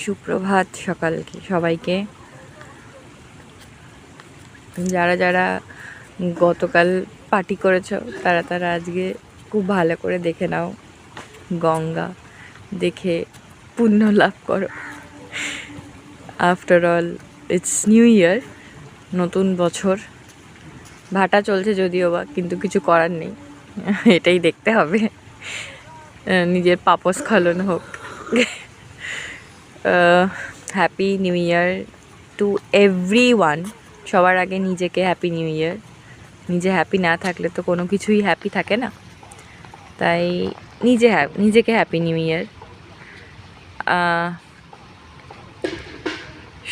সুপ্রভাত সকালকে সবাইকে। যারা যারা গতকাল পার্টি করেছো তারা তারা আজকে খুব ভালো করে দেখে নাও, গঙ্গা দেখে পুণ্য লাভ করো। After all it's new year, নতুন বছর। ভাটা চলছে যদিও বা, কিন্তু কিছু করার নেই, এটাই দেখতে হবে। নিজের পাপস্খলন হোক। Happy new year to everyone. সবার আগে নিজেকে হ্যাপি নিউ ইয়ার। নিজে হ্যাপি না থাকলে তো কোনো কিছুই হ্যাপি থাকে না, তাই নিজেকে হ্যাপি নিউ ইয়ার।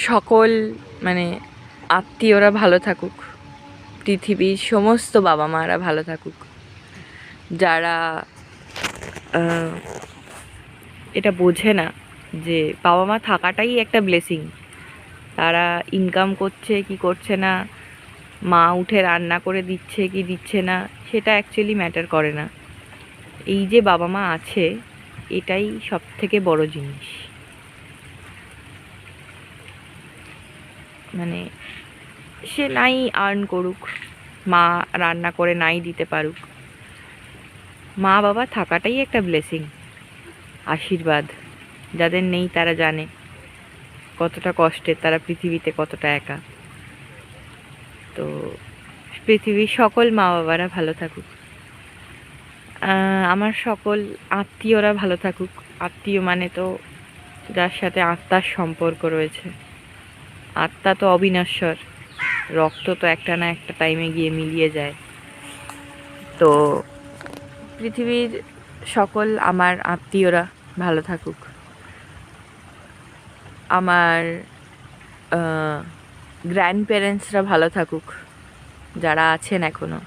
সকল মানে আত্মীয়রা ভালো থাকুক, পৃথিবীর সমস্ত বাবা মারা ভালো থাকুক, যারা এটা বোঝে না যে বাবা মা থাকাটাই একটা ব্লেসিং। তারা ইনকাম করছে কি করছে না, মা উঠে রান্না করে দিচ্ছে কি দিচ্ছে না, সেটা অ্যাকচুয়ালি ম্যাটার করে না। এই যে বাবা মা আছে, এটাই সব থেকে বড় জিনিস। মানে সে নাই আর্ন করুক, মা রান্না করে নাই দিতে পারুক, মা বাবা থাকাটাই একটা ব্লেসিং, আশীর্বাদ। যাদের নেই তারা জানে কতটা কষ্টের, তারা পৃথিবীতে কতটা একা। তো পৃথিবীর সকল মা বাবারা ভালো থাকুক, আমার সকল আত্মীয়রা ভালো থাকুক। আত্মীয় মানে তো যার সাথে আত্মার সম্পর্ক রয়েছে। আত্মা তো অবিনশ্বর, রক্ত তো একটা না একটা টাইমে গিয়ে মিলিয়ে যায়। তো পৃথিবীর সকল আমার আত্মীয়রা ভালো থাকুক। আমার গ্র্যান্ড প্যারেন্টসরা ভালো থাকুক, যারা আছেন এখনও,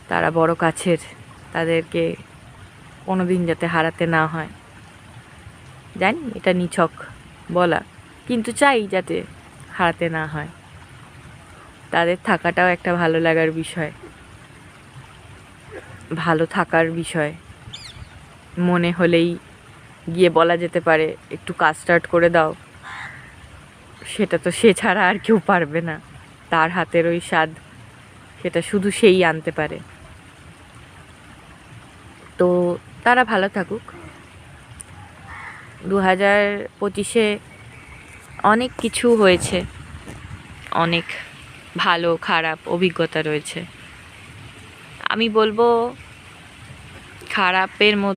তারা বড় কাছের, তাদেরকে কোনো দিন যাতে হারাতে না হয়। জানি এটা নিছক বলা, কিন্তু চাই যাতে হারাতে না হয়। তাদের থাকাটাও একটা ভালো লাগার বিষয়, ভালো থাকার বিষয়। মনে হলেই গিয়ে বলা যেতে পারে একটু কাজ স্টার্ট করে দাও, সেটা তো সে ছাড়া আর কেউ পারবে না। তার হাতের ওই স্বাদ, সেটা শুধু সেই আনতে পারে। তো তারা ভালো থাকুক। 2025-এ অনেক কিছু হয়েছে, অনেক ভালো খারাপ অভিজ্ঞতা রয়েছে। আমি বলবো খারাপের মধ্যে